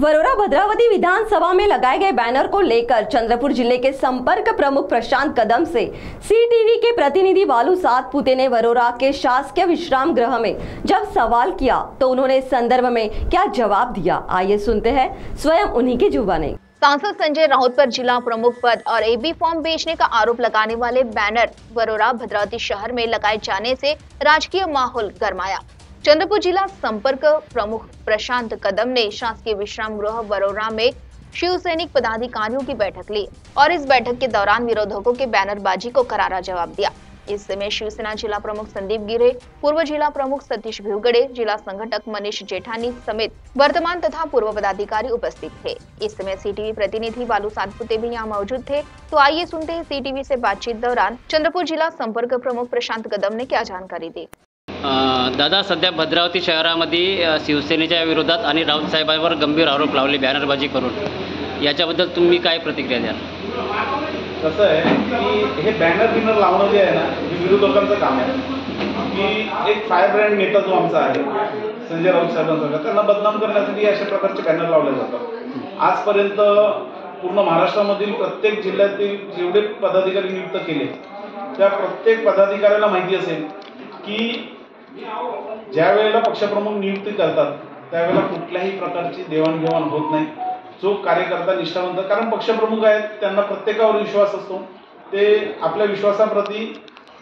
वरोरा भद्रावती विधानसभा में लगाए गए बैनर को लेकर चंद्रपुर जिले के संपर्क प्रमुख प्रशांत कदम से सीटीवी के प्रतिनिधि बालू सातपुते ने वरोरा के शासकीय विश्राम गृह में जब सवाल किया तो उन्होंने इस संदर्भ में क्या जवाब दिया, आइए सुनते हैं स्वयं उन्हीं की जुबानी। सांसद संजय राउत पर जिला प्रमुख पद और एबी फॉर्म बेचने का आरोप लगाने वाले बैनर वरोरा भद्रावती शहर में लगाए जाने से राजकीय माहौल गरमाया। चंद्रपुर जिला संपर्क प्रमुख प्रशांत कदम ने शासकीय विश्राम गृह वरोरा में शिव सैनिक पदाधिकारियों की बैठक ली और इस बैठक के दौरान विरोधकों के बैनरबाजी को करारा जवाब दिया। इस समय शिवसेना जिला प्रमुख संदीप गिरे, पूर्व जिला प्रमुख सतीश भिवगड़े, जिला संगठक मनीष जेठानी समेत वर्तमान तथा पूर्व पदाधिकारी उपस्थित थे। इस समय सीटीवी प्रतिनिधि बालू सातपुते भी यहाँ मौजूद थे। तो आइए सुनते हैं सीटीवी से बातचीत दौरान चंद्रपुर जिला संपर्क प्रमुख प्रशांत कदम ने क्या जानकारी दी। दादा, सध्या भद्रावती शहरामध्ये शिवसेनेच्या विरोधात आणि राऊत साहेबांवर गंभीर आरोप लावले बॅनरबाजी करून, याच्याबद्दल तुम्ही काय प्रतिक्रिया द्याल? कसं आहे की हे बॅनर लावणं जे आहे ना, हे विरोधकांचं काम आहे की एक फायर ब्रँड नेता जो आमचा आहे संजय राऊत साहेबांचा, त्यांना बदनाम करण्यासाठी अशा प्रकारचे बॅनर लावले जातात। आजपर्यंत पूर्ण महाराष्ट्रामधील प्रत्येक जिल्ह्यातील जेवढे पदाधिकारी नियुक्त केले त्या प्रत्येक पदाधिकाऱ्याला माहिती असेल की ज्या वेळेला पक्षप्रमुख नियुक्ती करतात त्यावेळेला कुठल्याही प्रकारची देवाणघेवाण होत नाही। जो कार्यकर्ता निष्ठावंत, कारण पक्षप्रमुख आहेत त्यांना प्रत्येकावर विश्वास असतो, ते आपल्या विश्वासाप्रती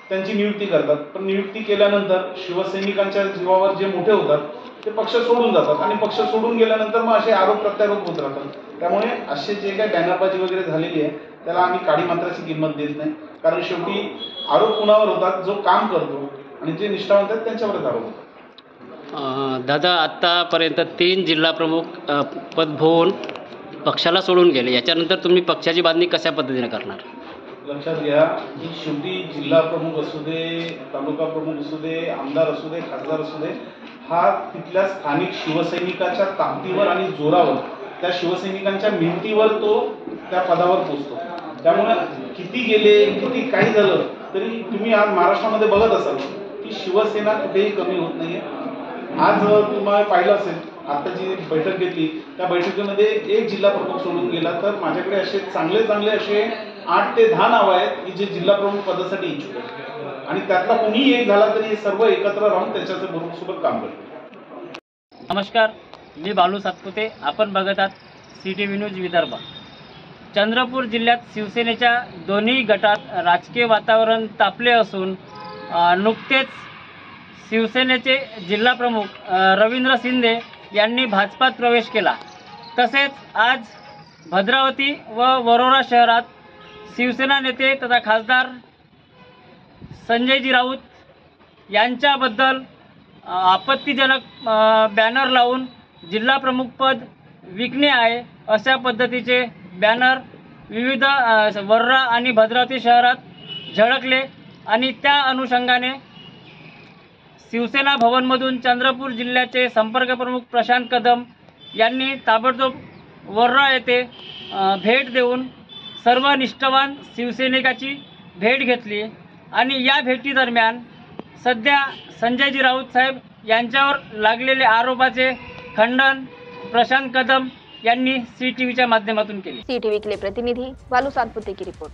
त्यांची नियुक्ती करतात, पण नियुक्ती केल्यानंतर शिवसैनिकांच्या जीवावर जे मोठे होतात ते पक्ष सोडून जातात आणि पक्ष सोडून गेल्यानंतर मग असे आरोप प्रत्यारोप होत राहतात। त्यामुळे असे जे काही बॅनरबाजी वगैरे झालेली आहे त्याला आम्ही काडी मात्राची किंमत देत नाही, कारण शेवटी आरोप कुणावर होतात? जो काम करतो आणि जे निष्ठावंत आहेत त्यांच्यावरच आरोप होतात। दादा, आतापर्यंत 3 जिल्हा प्रमुख पद भोवून पक्षाला सोडून गेले, याच्यानंतर तुम्ही पक्षाची बांधणी कशा पद्धतीने करणार? लक्षात घ्या की शेवटी जिल्हा प्रमुख असू दे, तालुका प्रमुख असू दे, आमदार असू दे, खासदार असू दे, हा तिथल्या स्थानिक शिवसैनिकाच्या ताकदीवर आणि जोरावर, त्या शिवसैनिकांच्या मेहनतीवर तो त्या पदावर पोहोचतो। त्यामुळे किती गेले, किती काही झालं तरी तुम्ही आज महाराष्ट्रामध्ये बघत असाल की शिवसेना कुठेही कमी होत नाहीये। आज तुम्हाला पाहिलं असेल आता जी बैठक घेतली त्या बैठकीमध्ये एक जिल्हा प्रमुख सोडून गेला, तर माझ्याकडे असे चांगले असे 8 ते 10 नाव आहेत की जे जिल्हा प्रमुख पदासाठी इच्छुक आहेत आणि त्यातला कोणीही एक झाला तरी हे सर्व एकत्र राहून त्याच्यासोबत काम करतात। नमस्कार, मी बालू सातपुते, आपण बघत आहात सीटीव्ही न्यूज विदर्भ। चंद्रपूर जिल्ह्यात शिवसेनेच्या दोन्ही गटात राजकीय वातावरण तापले असून नुकतेच शिवसेनेचे जिल्हा प्रमुख रवींद्र शिंदे यांनी भाजपात प्रवेश केला। तसेच आज भद्रावती व वरोरा शहरात शिवसेना नेते तथा खासदार संजयजी राऊत यांच्याबद्दल आपत्तीजनक बॅनर लावून जिल्हा प्रमुख पद विकणे आहे अशा पद्धतीचे बॅनर विविध वरोरा आणि भद्रावती शहरात झळकले आणि त्या अनुषंगाने शिवसेना भवनमधून चंद्रपूर जिल्ह्याचे संपर्क प्रमुख प्रशांत कदम यांनी ताबडतोब वरोरा येथे भेट देऊन सर्व निष्ठावान शिवसैनिकाची भेट घेतली आणि या भेटीदरम्यान सध्या संजयजी राऊत साहेब यांच्यावर लागलेले आरोपाचे खंडन प्रशांत कदम यांनी सीटीव्हीच्या माध्यमातून केले। सीटीव्ही के लिए प्रतिनिधि बालू सातपुते की रिपोर्ट।